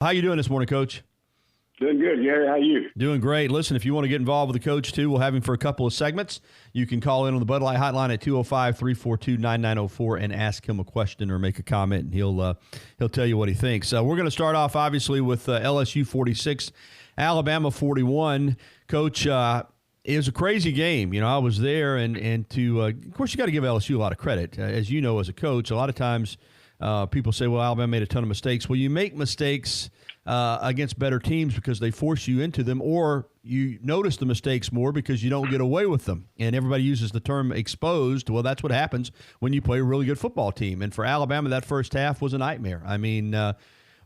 How you doing this morning, Coach? Doing good, Gary. How you? Doing great. Listen, if you want to get involved with the coach, too, we'll have him for a couple of segments. You can call in on the Bud Light Hotline at 205-342-9904 and ask him a question or make a comment, and he'll tell you what he thinks. We're going to start off, obviously, with LSU 46, Alabama 41. Coach, it was a crazy game. I was there, and of course, you got to give LSU a lot of credit. As you know, as a coach, a lot of times people say, well, Alabama made a ton of mistakes. Well, you make mistakes against better teams because they force you into them, or you notice the mistakes more because you don't get away with them. And everybody uses the term exposed. Well, that's what happens when you play a really good football team. And for Alabama, that first half was a nightmare. I mean,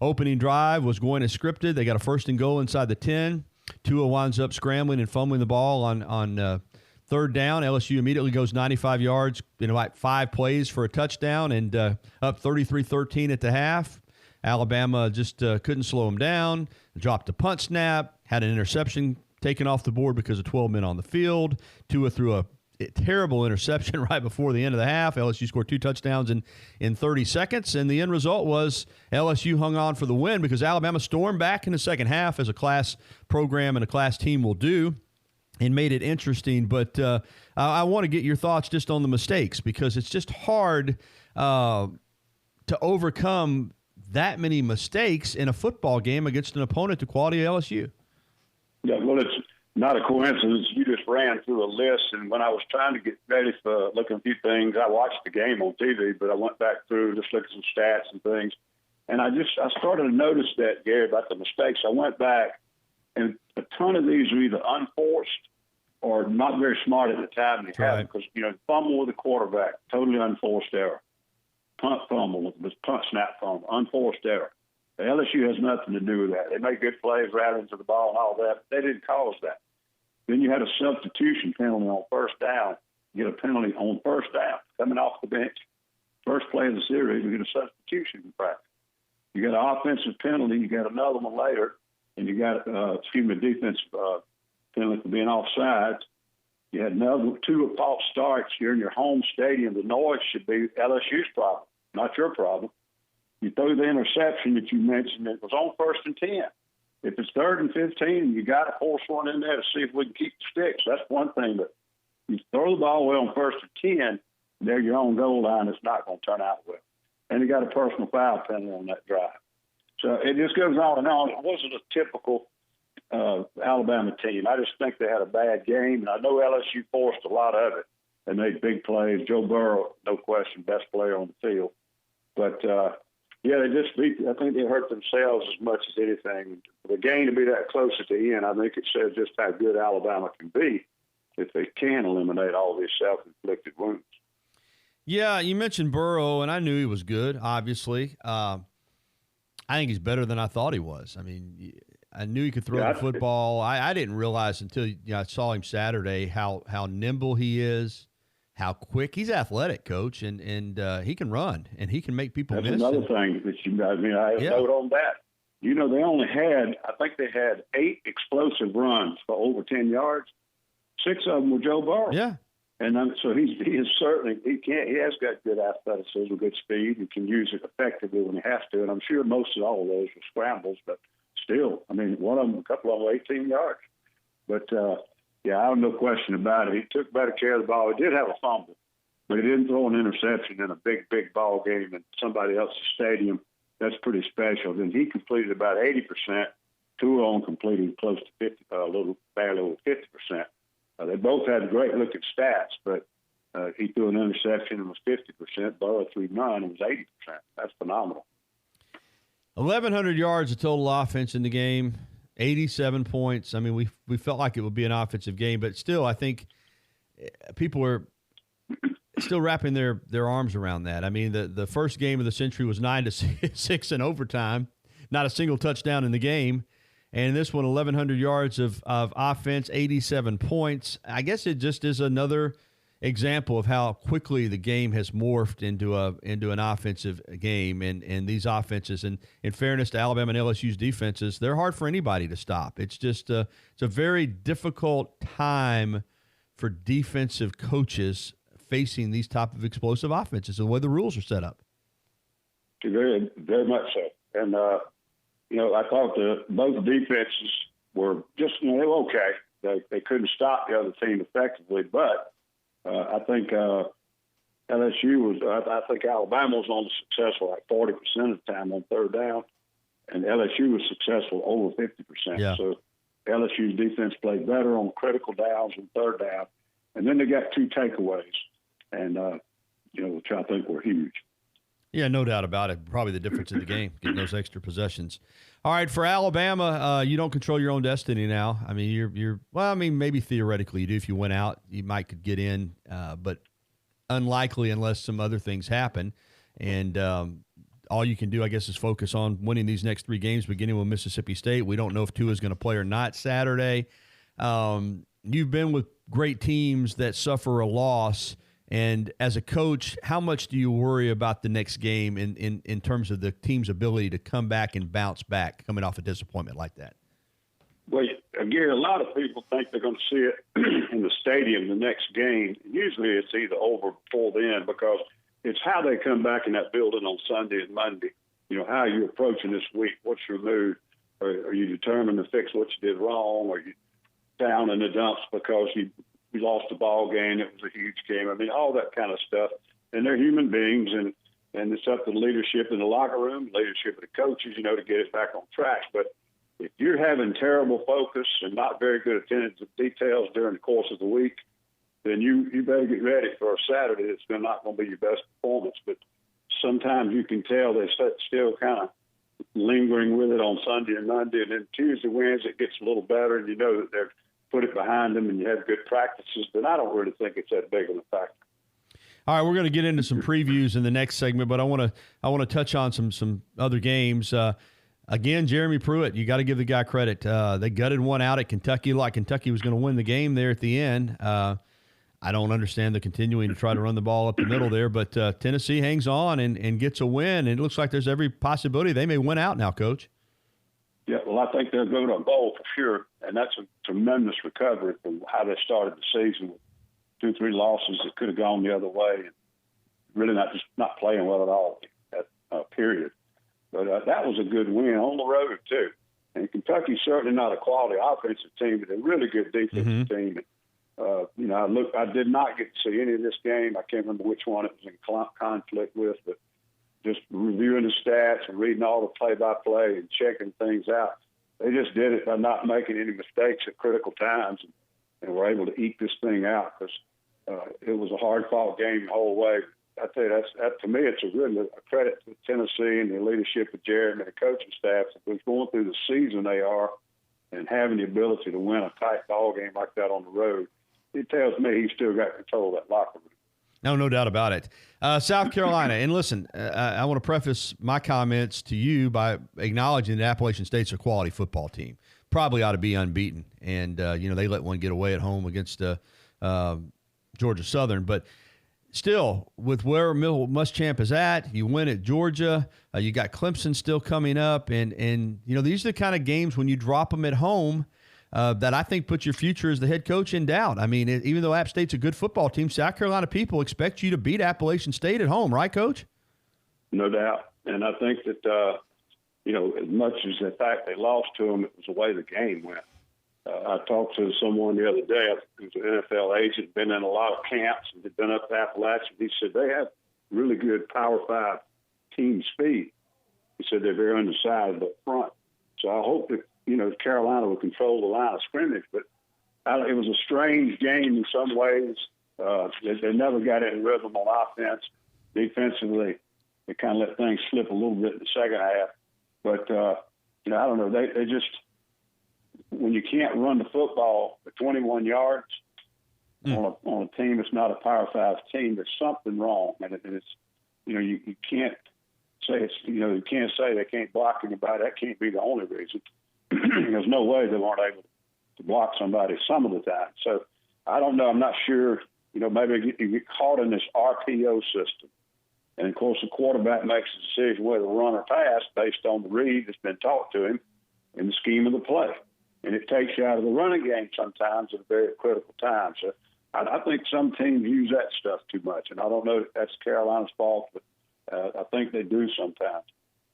opening drive was going as scripted. They got a 1st and goal inside the 10. Tua winds up scrambling and fumbling the ball on third down. LSU immediately goes 95 yards in like 5 plays for a touchdown and up 33-13 at the half. Alabama just couldn't slow them down, dropped a punt snap, had an interception taken off the board because of 12 men on the field. Tua threw a terrible interception right before the end of the half. LSU scored 2 touchdowns in 30 seconds, and the end result was LSU hung on for the win because Alabama stormed back in the second half, as a class program and a class team will do, and made it interesting. But I want to get your thoughts just on the mistakes, because it's just hard to overcome that many mistakes in a football game against an opponent the quality of LSU. Yeah, well, it's not a coincidence. You just ran through a list, and when I was trying to get ready for looking at a few things, I watched the game on TV, but I went back through just looking at some stats and things, and I started to notice that, Gary, about the mistakes. I went back, and a ton of these are either unforced or not very smart at the time they have, because fumble with the quarterback, totally unforced error. Punt fumble, was punt snap fumble, unforced error. The LSU has nothing to do with that. They make good plays, ran into the ball and all that. They didn't cause that. Then you had a substitution penalty on first down. You get a penalty on first down coming off the bench. First play of the series, you get a substitution in practice. You got an offensive penalty. You got another one later, and you got defensive penalty for being offsides. You had another 2 false starts. You're in your home stadium. The noise should be LSU's problem, not your problem. You throw the interception that you mentioned. It was on 1st and 10. If it's 3rd and 15, you got to force one in there to see if we can keep the sticks. That's one thing. But you throw the ball away on 1st and 10, they're your own goal line. It's not going to turn out well. And you got a personal foul penalty on that drive. So it just goes on and on. It wasn't a typical Alabama team. I just think they had a bad game, and I know LSU forced a lot of it and made big plays. Joe Burrow, no question, best player on the field. But, they just I think they hurt themselves as much as anything. For the game to be that close at the end, I think it says just how good Alabama can be if they can eliminate all these self-inflicted wounds. Yeah, you mentioned Burrow, and I knew he was good, obviously. I think he's better than I thought he was. I mean, I knew he could throw the football. I didn't realize until I saw him Saturday how nimble he is, how quick. He's athletic, Coach, and he can run, and he can make people miss. That's another thing that I note on that. I think they had 8 explosive runs for over 10 yards. 6 of them were Joe Burrow. Yeah. And so he is certainly he has got good athleticism, good speed. He can use it effectively when he has to. And I'm sure most of all of those were scrambles, but still, I mean, a couple of them were 18 yards. But I have no question about it. He took better care of the ball. He did have a fumble, but he didn't throw an interception in a big ball game in somebody else's stadium. That's pretty special. Then he completed about 80%. Tua completed close to 50, barely over 50%. They both had great-looking stats, but he threw an interception and was 50%. Burrow threw none and was 80%. That's phenomenal. 1,100 yards of total offense in the game, 87 points. I mean, we felt like it would be an offensive game, but still, I think people are still wrapping their arms around that. I mean, the first game of the century was 9-6 in overtime, not a single touchdown in the game. And this one, 1,100 yards of offense, 87 points. I guess it just is another example of how quickly the game has morphed into an offensive game. And these offenses, and in fairness to Alabama and LSU's defenses, they're hard for anybody to stop. It's just it's a very difficult time for defensive coaches facing these type of explosive offenses, the way the rules are set up. Very, very much so. And I thought both defenses were just, they were okay. They couldn't stop the other team effectively, but I think LSU was. I think Alabama was only successful like 40% of the time on third down, and LSU was successful over 50%. Yeah. So LSU's defense played better on critical downs and third down, and then they got 2 takeaways, and which I think were huge. Yeah, no doubt about it. Probably the difference in the game, getting those extra possessions. All right, for Alabama, you don't control your own destiny now. I mean, you're well. I mean, maybe theoretically you do. If you went out, you might could get in, but unlikely unless some other things happen. And all you can do, I guess, is focus on winning these next 3 games, beginning with Mississippi State. We don't know if Tua is going to play or not Saturday. You've been with great teams that suffer a loss. And as a coach, how much do you worry about the next game in terms of the team's ability to come back and bounce back coming off a disappointment like that? Well, again, a lot of people think they're going to see it in the stadium the next game. Usually it's either over before then because it's how they come back in that building on Sunday and Monday. How are you approaching this week? What's your mood? Are you determined to fix what you did wrong? Are you down in the dumps because you lost the ball game? It was a huge game. I mean, all that kind of stuff. And they're human beings, and it's up to the leadership in the locker room, leadership of the coaches, to get it back on track. But if you're having terrible focus and not very good attention to details during the course of the week, then you better get ready for a Saturday. It's not going to be your best performance. But sometimes you can tell they're still kind of lingering with it on Sunday and Monday. And then Tuesday, Wednesday, it gets a little better, and that they're put it behind them and you have good practices. But I don't really think it's that big of a factor. All right, we're going to get into some previews in the next segment, but I want to touch on some other games. Again, Jeremy Pruitt, you got to give the guy credit. They gutted one out at Kentucky like Kentucky was going to win the game there at the end. I don't understand the continuing to try to run the ball up the middle there, but Tennessee hangs on and gets a win, and it looks like there's every possibility they may win out now, Coach. Yeah, well, I think they'll go to a bowl for sure, and that's a tremendous recovery from how they started the season with 2-3 losses that could have gone the other way, and really not playing well at all at period. But that was a good win on the road too. And Kentucky's certainly not a quality offensive team, but a really good defensive team. I did not get to see any of this game. I can't remember which one it was in conflict with, but just reviewing the stats and reading all the play-by-play and checking things out. They just did it by not making any mistakes at critical times and were able to eke this thing out because it was a hard-fought game the whole way. I tell you, that to me, it's a credit to Tennessee and the leadership of Jared and the coaching staff. If we're going through the season they are and having the ability to win a tight ball game like that on the road, it tells me he's still got control of that locker room. No doubt about it. South Carolina, and listen, I want to preface my comments to you by acknowledging that Appalachian State's a quality football team. Probably ought to be unbeaten, and they let one get away at home against Georgia Southern. But still, with where Muschamp is at, you win at Georgia. You got Clemson still coming up, and these are the kind of games when you drop them at home that I think put your future as the head coach in doubt. I mean, even though App State's a good football team, South Carolina people expect you to beat Appalachian State at home, right, Coach? No doubt. And I think that, as much as the fact they lost to them, it was the way the game went. I talked to someone the other day, who's an NFL agent, been in a lot of camps, and had been up to Appalachian. He said they have really good Power 5 team speed. He said they're very undersized up front. So I hope that, Carolina will control the line of scrimmage. But it was a strange game in some ways. They never got in rhythm on offense. Defensively, they kind of let things slip a little bit in the second half. But, I don't know. They just – when you can't run the football for 21 yards on a team that's not a Power 5 team, there's something wrong. And it's, you can't say you can't say they can't block anybody. That can't be the only reason. There's no way they weren't able to block somebody some of the time. So I don't know. I'm not sure. Maybe you get caught in this RPO system. And, of course, the quarterback makes a decision whether to run or pass based on the read that's been taught to him in the scheme of the play. And it takes you out of the running game sometimes at a very critical time. So I think some teams use that stuff too much. And I don't know if that's Carolina's fault, but I think they do sometimes.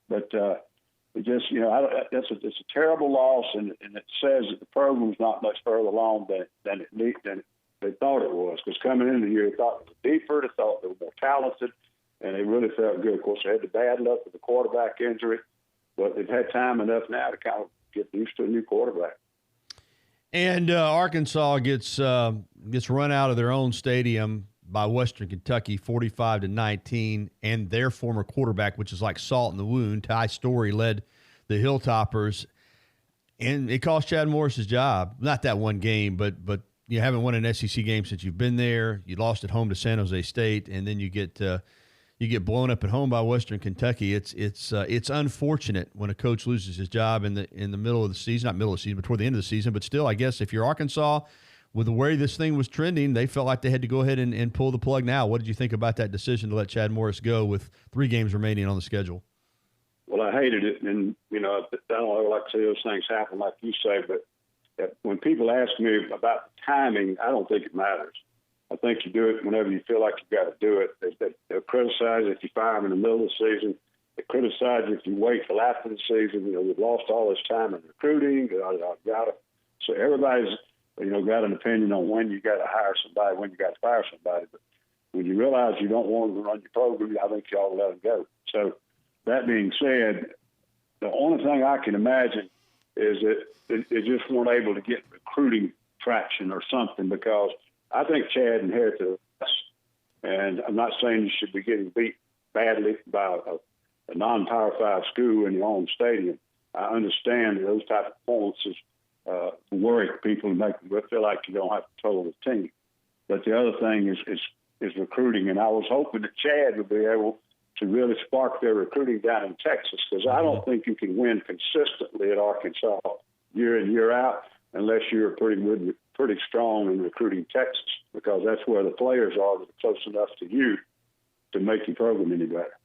But, It just, it's a terrible loss, and it says that the program's not much further along than they thought it was. Because coming into the year, they thought it was deeper, they thought they were more talented, and they really felt good. Of course, they had the bad luck with the quarterback injury, but they've had time enough now to kind of get used to a new quarterback. And Arkansas gets run out of their own stadium by Western Kentucky, 45-19, and their former quarterback, which is like salt in the wound, Ty Storey, led the Hilltoppers, and it cost Chad Morris his job. Not that one game, but you haven't won an SEC game since you've been there. You lost at home to San Jose State, and then you get blown up at home by Western Kentucky. It's unfortunate when a coach loses his job in the middle of the season, not middle of the season, but toward the end of the season. But still, I guess if you're Arkansas, with the way this thing was trending, they felt like they had to go ahead and pull the plug now. What did you think about that decision to let Chad Morris go with 3 games remaining on the schedule? Well, I hated it, and I don't like to see those things happen, like you say. But when people ask me about the timing, I don't think it matters. I think you do it whenever you feel like you've got to do it. They'll criticize if you fire them in the middle of the season. They criticize if you wait till after the season. We've lost all this time in recruiting. So everybody's got an opinion on when you got to hire somebody, when you got to fire somebody. But when you realize you don't want them to run your program, I think you ought to let them go. So that being said, the only thing I can imagine is that they just weren't able to get recruiting traction or something, because I think Chad inherited us. And I'm not saying you should be getting beat badly by a non-Power 5 school in your own stadium. I understand that those type of performances worry people and make them feel like you don't have control of the team. But the other thing is recruiting, and I was hoping that Chad would be able to really spark their recruiting down in Texas, because I don't think you can win consistently at Arkansas year in, year out unless you're pretty strong in recruiting Texas, because that's where the players are that are close enough to you to make your program any better.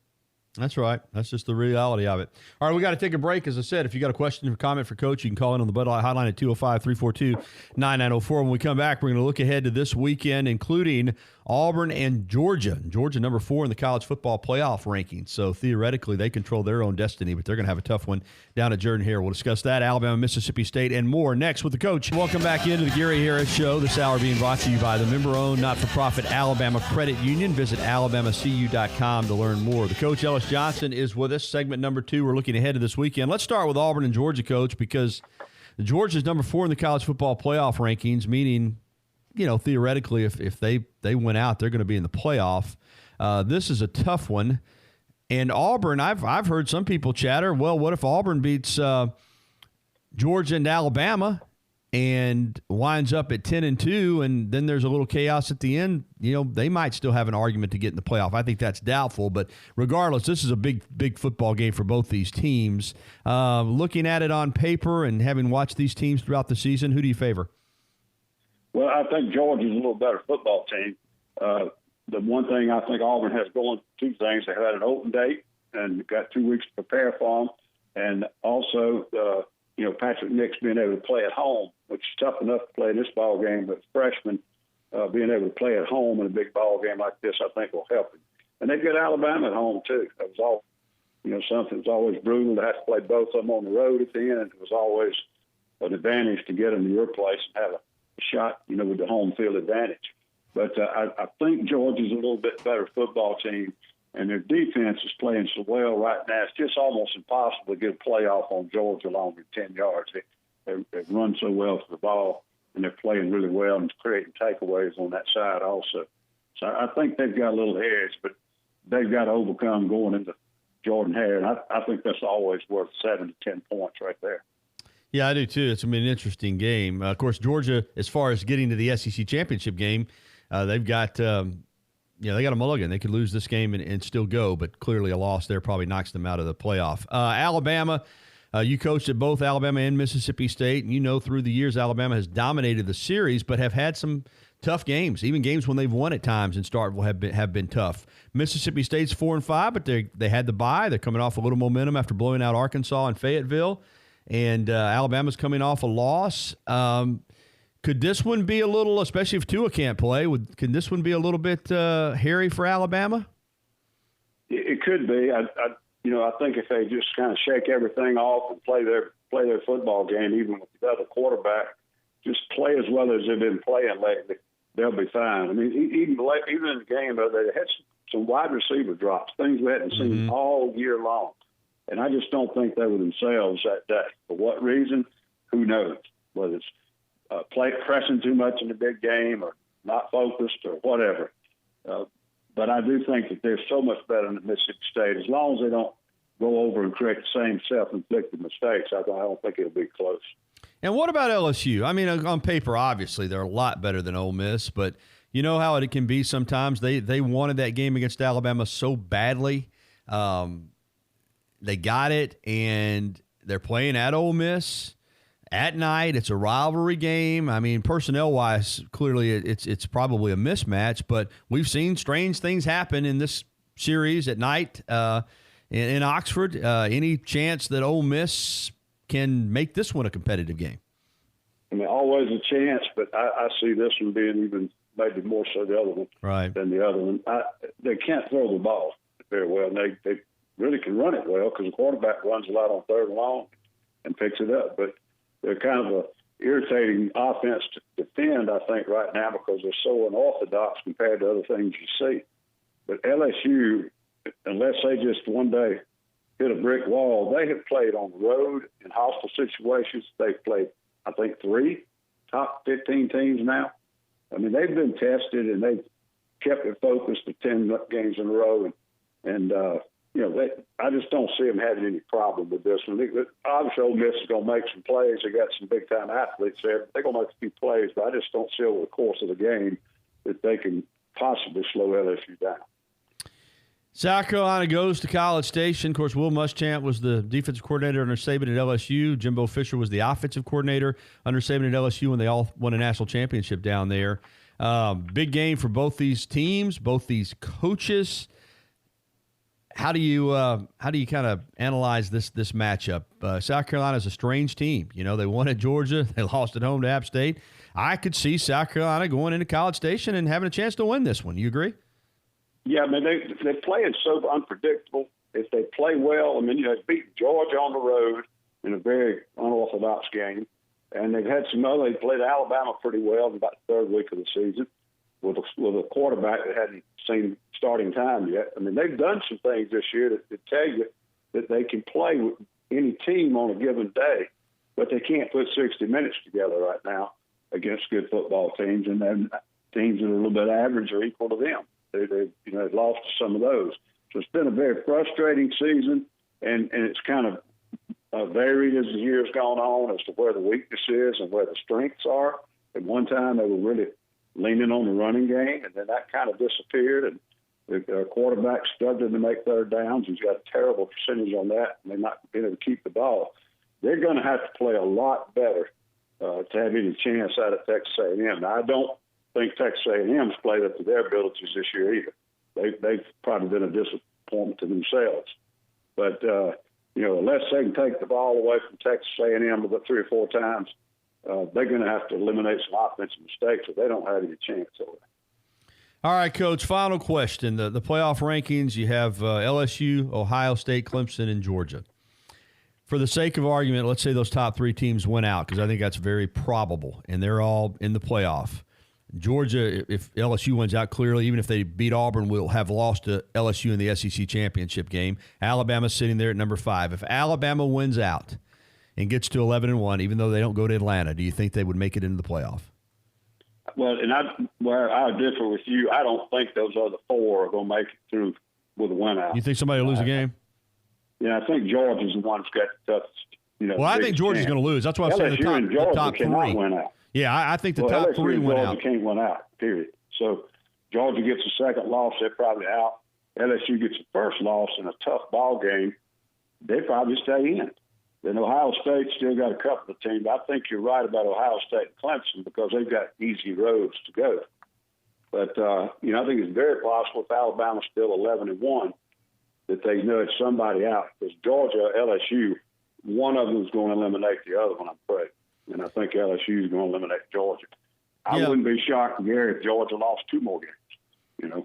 That's right. That's just the reality of it. All right, we got to take a break. As I said, if you got a question or comment for Coach, you can call in on the Bud Light Hotline at 205-342-9904. When we come back, we're going to look ahead to this weekend, including Auburn and Georgia. Georgia, number 4 in the college football playoff rankings. So theoretically, they control their own destiny, but they're going to have a tough one down at Jordan-Hare. We'll discuss that, Alabama, Mississippi State, and more next with the Coach. Welcome back into the Gary Harris Show. This hour being brought to you by the member-owned, not-for-profit Alabama Credit Union. Visit alabamacu.com to learn more. The Coach, Ellis Johnson, is with us. Segment number 2. We're looking ahead to this weekend. Let's start with Auburn and Georgia, Coach, because Georgia's number 4 in the college football playoff rankings, meaning, theoretically, if they went out, they're going to be in the playoff. This is a tough one. And Auburn, I've heard some people chatter, well, what if Auburn beats Georgia and Alabama and winds up at 10-2, and then there's a little chaos at the end? They might still have an argument to get in the playoff. I think that's doubtful, but regardless, this is a big football game for both these teams. Looking at it on paper and having watched these teams throughout the season, who do you favor? Well, I think Georgia's a little better football team. The one thing I think Auburn has going, 2 things. They had an open date and got 2 weeks to prepare for them. And also, Patrick Nix being able to play at home, which is tough enough to play in this ball game, but freshmen being able to play at home in a big ball game like this, I think will help him. And they've got Alabama at home too. That was all, something was always brutal to have to play both of them on the road at the end. It was always an advantage to get them to your place and have a shot, with the home field advantage. But I think Georgia's a little bit better football team, and their defense is playing so well right now. It's just almost impossible to get a playoff on Georgia along with 10 yards. They run so well for the ball, and they're playing really well and creating takeaways on that side also. So I think they've got a little edge, but they've got to overcome going into Jordan-Hare, and I think that's always worth 7 to 10 points right there. Yeah, I do too. It's going to be an interesting game. Of course, Georgia, as far as getting to the SEC championship game, they've got they got a mulligan. They could lose this game and still go, but clearly a loss there probably knocks them out of the playoff. Alabama, you coached at both Alabama and Mississippi State, and through the years Alabama has dominated the series, but have had some tough games, even games when they've won at times in Starkville have been tough. Mississippi State's 4-5, but they had the bye. They're coming off a little momentum after blowing out Arkansas and Fayetteville. And Alabama's coming off a loss. Could this one be a little, especially if Tua can't play, can this one be a little bit hairy for Alabama? It could be. I think if they just kind of shake everything off and play their football game, even with the other quarterback, just play as well as they've been playing lately, they'll be fine. I mean, even in the game, they had some wide receiver drops, things we hadn't seen all year long. And I just don't think they were themselves that day. For what reason? Who knows? Whether it's pressing too much in the big game or not focused or whatever. But I do think that they're so much better than Mississippi State. As long as they don't go over and create the same self-inflicted mistakes, I don't think it'll be close. And what about LSU? I mean, on paper, obviously, they're a lot better than Ole Miss, but you know how it can be sometimes. They wanted that game against Alabama so badly. They got it, and they're playing at Ole Miss at night. It's a rivalry game. I mean, personnel-wise, clearly it's probably a mismatch, but we've seen strange things happen in this series at night in Oxford. Any chance that Ole Miss can make this one a competitive game? I mean, always a chance, but I see this one being even maybe more so the other one than the other one. They can't throw the ball very well. And they really can run it well because the quarterback runs a lot on third and long and picks it up. But they're kind of a irritating offense to defend, I think, right now because they're so unorthodox compared to other things you see. But LSU, unless they just one day hit a brick wall, they have played on the road in hostile situations. They've played, I think, 3 top 15 teams now. I mean, they've been tested, and they've kept it focused to 10 games in a row. And I just don't see them having any problem with this one. Obviously, Ole Miss is going to make some plays. They got some big-time athletes there. They're going to make a few plays, but I just don't see over the course of the game that they can possibly slow LSU down. South Carolina goes to College Station. Of course, Will Muschamp was the defensive coordinator under Saban at LSU. Jimbo Fisher was the offensive coordinator under Saban at LSU when they all won a national championship down there. Big game for both these teams, both these coaches. How do you kind of analyze this matchup? South Carolina is a strange team. You know, they won at Georgia. They lost at home to App State. I could see South Carolina going into College Station and having a chance to win this one. You agree? Yeah, I mean, they play it so unpredictable. If they play well, I mean, they beat Georgia on the road in a very unorthodox game. And they've had they played Alabama pretty well in about the third week of the season with a quarterback that hadn't seen starting time yet. I mean, they've done some things this year that tell you that they can play with any team on a given day, but they can't put 60 minutes together right now against good football teams, and then teams that are a little bit average or equal to them. They've lost to some of those. So it's been a very frustrating season, and it's kind of varied as the year's gone on as to where the weakness is and where the strengths are. At one time, they were really leaning on the running game, and then that kind of disappeared, and the quarterback struggling to make third downs. He's got a terrible percentage on that, and they're not being able to keep the ball. They're going to have to play a lot better to have any chance out of Texas A&M. Now, I don't think Texas A&M's played up to their abilities this year either. They've probably been a disappointment to themselves. But, unless they can take the ball away from Texas A&M about 3 or 4 times, they're going to have to eliminate some offensive mistakes, or they don't have any chance over there. All right, Coach, final question. The playoff rankings, you have LSU, Ohio State, Clemson, and Georgia. For the sake of argument, let's say those top 3 teams went out, because I think that's very probable, and they're all in the playoff. Georgia, if LSU wins out clearly, even if they beat Auburn, will have lost to LSU in the SEC championship game. Alabama's sitting there at number 5. If Alabama wins out and gets to 11-1, even though they don't go to Atlanta, do you think they would make it into the playoff? Well, and where I differ with you, I don't think those other 4 are going to make it through with a win out. You think somebody will lose a game? Yeah, I think Georgia's the one that's got the toughest. Well, I think Georgia's going to lose. That's why I'm saying the top 3. Win out. Yeah, I think the top LSU 3 went out. Georgia can't win out, period. So Georgia gets a second loss, they're probably out. LSU gets the first loss in a tough ball game, they probably stay in. Then Ohio State still got a couple of teams. I think you're right about Ohio State and Clemson because they've got easy roads to go. But, I think it's very possible if Alabama's still 11-1 that they nudge somebody out. Because Georgia, LSU, one of them is going to eliminate the other one, I'm afraid. And I think LSU is going to eliminate Georgia. I wouldn't be shocked, Gary, if Georgia lost 2 more games.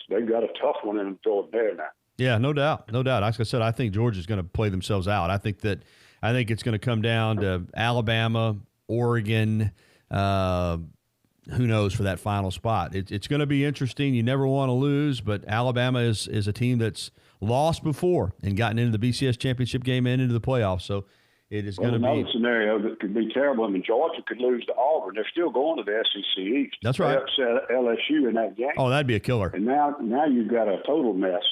They've got a tough one in Jordan there now. Yeah, no doubt, no doubt. Like I said, I think Georgia's going to play themselves out. I think it's going to come down to Alabama, Oregon. Who knows for that final spot? It's going to be interesting. You never want to lose, but Alabama is a team that's lost before and gotten into the BCS championship game and into the playoffs. So it is going to be another scenario that could be terrible. I mean, Georgia could lose to Auburn. They're still going to the SEC East. That's right. They upset LSU in that game. Oh, that'd be a killer. And now you've got a total mess.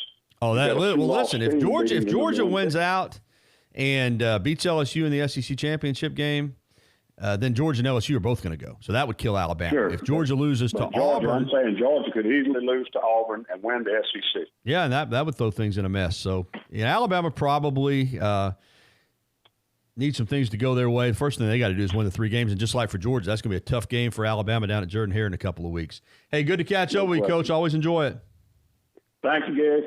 Oh, listen, if Georgia wins out and beats LSU in the SEC championship game, then Georgia and LSU are both going to go. So that would kill Alabama. Sure. If Georgia loses to Auburn. I'm saying Georgia could easily lose to Auburn and win the SEC. Yeah, and that would throw things in a mess. So Alabama probably needs some things to go their way. The first thing they got to do is win the 3 games. And just like for Georgia, that's going to be a tough game for Alabama down at Jordan-Hare in a couple of weeks. Hey, good to catch up with you, Coach. Always enjoy it. Thank you, Gary.